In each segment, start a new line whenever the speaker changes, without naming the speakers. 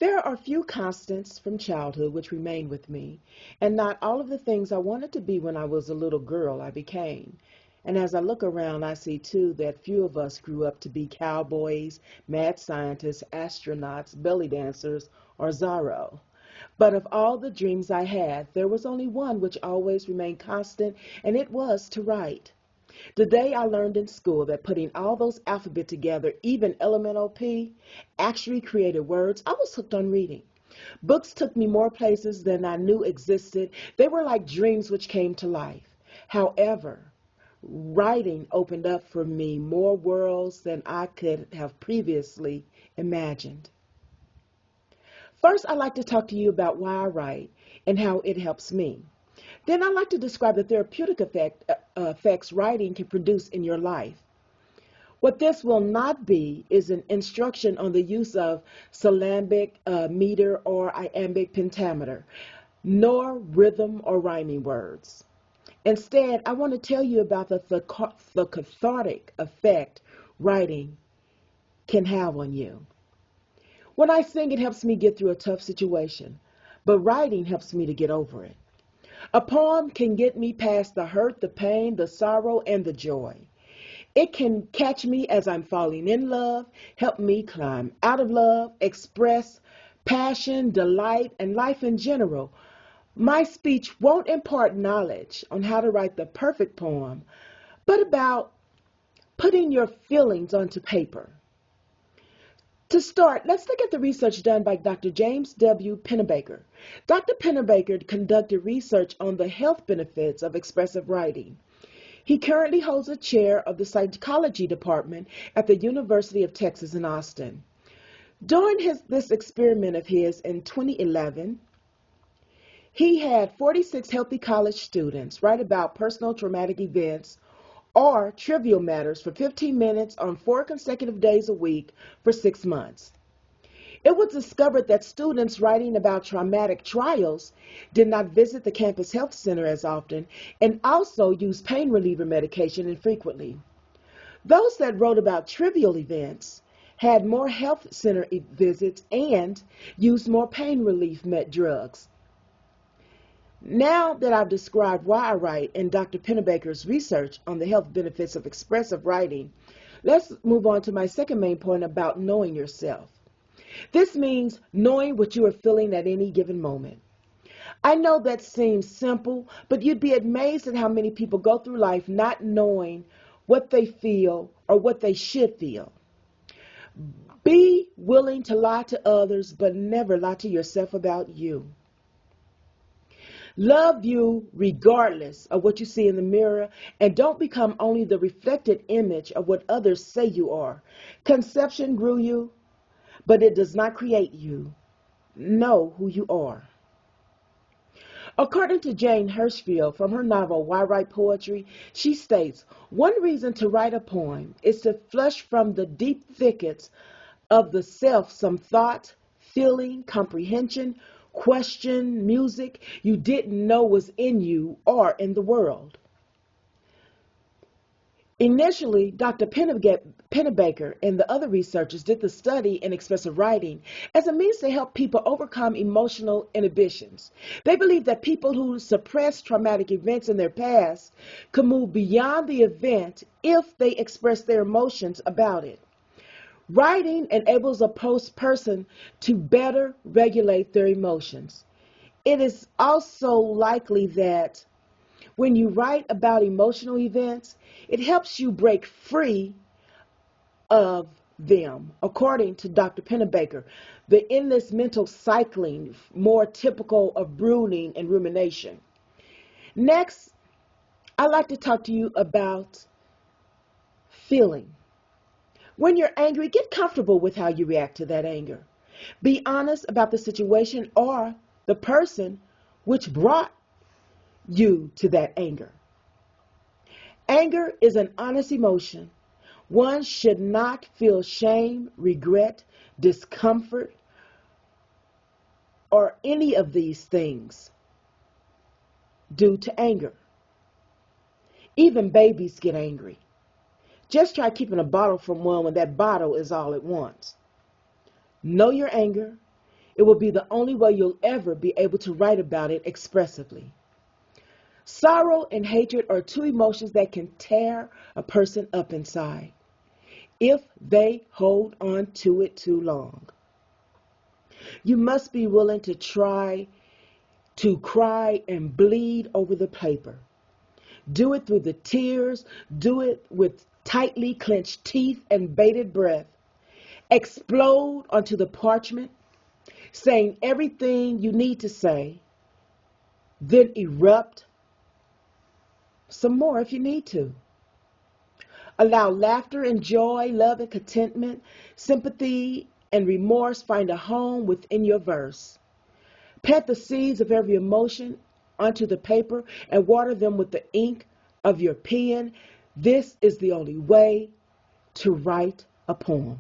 There are few constants from childhood which remain with me, and not all of the things I wanted to be when I was a little girl I became. And as I look around, I see too that few of us grew up to be cowboys, mad scientists, astronauts, belly dancers, or Zorro. But of all the dreams I had, there was only one which always remained constant, and it was to write. The day I learned in school that putting all those alphabet together, even elemental P, actually created words, I was hooked on reading. Books took me more places than I knew existed. They were like dreams which came to life. However, writing opened up for me more worlds than I could have previously imagined. First, I'd like to talk to you about why I write and how it helps me. Then I'd like to describe the therapeutic effects writing can produce in your life. What this will not be is an instruction on the use of syllabic meter or iambic pentameter, nor rhythm or rhyming words. Instead, I want to tell you about the cathartic effect writing can have on you. When I sing, it helps me get through a tough situation, but writing helps me to get over it. A poem can get me past the hurt, the pain, the sorrow, and the joy. It can catch me as I'm falling in love, help me climb out of love, express passion, delight, and life in general. My speech won't impart knowledge on how to write the perfect poem, but about putting your feelings onto paper. To start, let's look at the research done by Dr. James W. Pennebaker. Dr. Pennebaker conducted research on the health benefits of expressive writing. He currently holds a chair of the psychology department at the University of Texas in Austin. During this experiment of his in 2011, he had 46 healthy college students write about personal traumatic events or trivial matters for 15 minutes on 4 consecutive days a week for 6 months. It was discovered that students writing about traumatic trials did not visit the campus health center as often and also used pain reliever medication infrequently. Those that wrote about trivial events had more health center visits and used more pain relief drugs. Now that I've described why I write and Dr. Pennebaker's research on the health benefits of expressive writing, let's move on to my second main point about knowing yourself. This means knowing what you are feeling at any given moment. I know that seems simple, but you'd be amazed at how many people go through life not knowing what they feel or what they should feel. Be willing to lie to others, but never lie to yourself about you. Love you regardless of what you see in the mirror, and don't become only the reflected image of what others say you are. Conception grew you, but it does not create you. Know who you are. According to Jane Hirschfield from her novel Why Write Poetry, she states, one reason to write a poem is to flush from the deep thickets of the self some thought, feeling, comprehension, question, music you didn't know was in you or in the world. Initially, Dr. Pennebaker and the other researchers did the study in expressive writing as a means to help people overcome emotional inhibitions. They believe that people who suppress traumatic events in their past could move beyond the event if they express their emotions about it. Writing enables a person to better regulate their emotions. It is also likely that when you write about emotional events, it helps you break free of them, according to Dr. Pennebaker. The endless mental cycling, more typical of brooding and rumination. Next, I'd like to talk to you about feeling. When you're angry, get comfortable with how you react to that anger. Be honest about the situation or the person which brought you to that anger. Anger is an honest emotion. One should not feel shame, regret, discomfort, or any of these things due to anger. Even babies get angry. Just try keeping a bottle from one when that bottle is all it wants. Know your anger. It will be the only way you'll ever be able to write about it expressively. Sorrow and hatred are two emotions that can tear a person up inside if they hold on to it too long. You must be willing to try to cry and bleed over the paper. Do it through the tears. Do it with tightly clenched teeth and bated breath. Explode onto the parchment, saying everything you need to say, then erupt some more if you need to. Allow laughter and joy, love and contentment, sympathy and remorse find a home within your verse. Plant the seeds of every emotion onto the paper and water them with the ink of your pen. This is the only way to write a poem.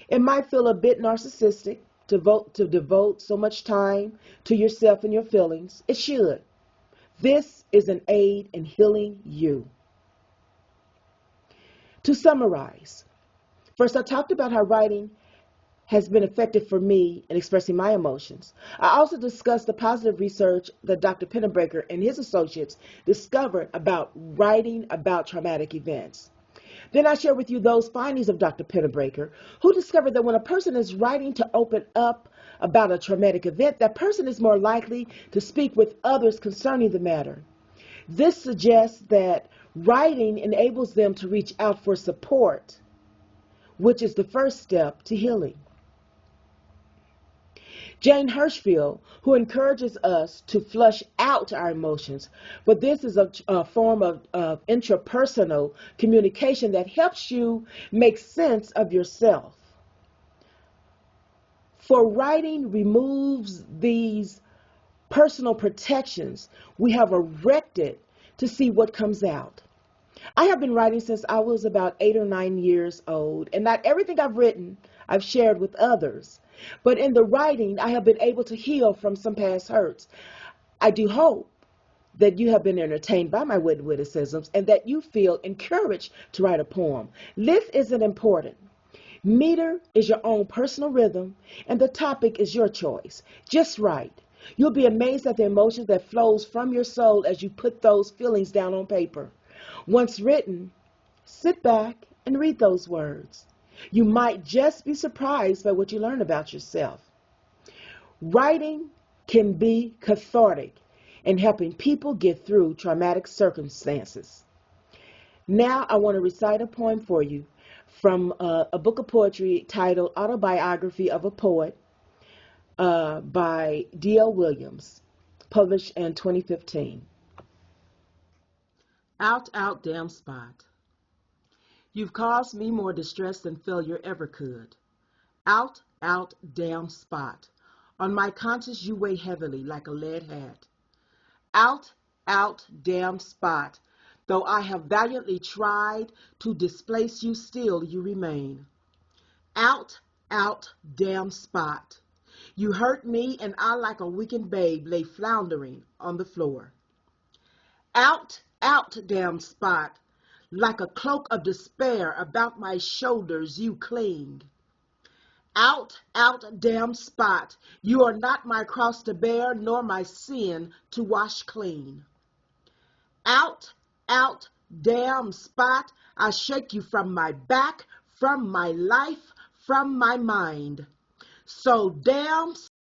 It might feel a bit narcissistic to devote so much time to yourself and your feelings. It should. This is an aid in healing you. To summarize, first I talked about how writing has been effective for me in expressing my emotions. I also discussed the positive research that Dr. Pennebaker and his associates discovered about writing about traumatic events. Then I share with you those findings of Dr. Pennebaker, who discovered that when a person is writing to open up about a traumatic event, that person is more likely to speak with others concerning the matter. This suggests that writing enables them to reach out for support, which is the first step to healing. Jane Hirschfield, who encourages us to flush out our emotions, but this is a form of intrapersonal communication that helps you make sense of yourself. For writing removes these personal protections we have erected to see what comes out. I have been writing since I was about 8 or 9 years old, and not everything I've written I've shared with others. But in the writing, I have been able to heal from some past hurts. I do hope that you have been entertained by my witticisms and that you feel encouraged to write a poem. Length isn't important. Meter is your own personal rhythm, and the topic is your choice. Just write. You'll be amazed at the emotions that flows from your soul as you put those feelings down on paper. Once written, sit back and read those words. You might just be surprised by what you learn about yourself. Writing can be cathartic in helping people get through traumatic circumstances. Now I want to recite a poem for you from a book of poetry titled Autobiography of a Poet by D.L. Williams, published in 2015. Out, out, damn spot. You've caused me more distress than failure ever could. Out, out, damn spot. On my conscience you weigh heavily like a lead hat. Out, out, damn spot. Though I have valiantly tried to displace you, still you remain. Out, damn spot. You hurt me, and I, like a weakened babe, lay floundering on the floor. Out, damn spot. Like a cloak of despair about my shoulders you cling. Out, damn spot. You are not my cross to bear, nor my sin to wash clean. Out, damn spot. I shake you from my back, from my life, from my mind. So damn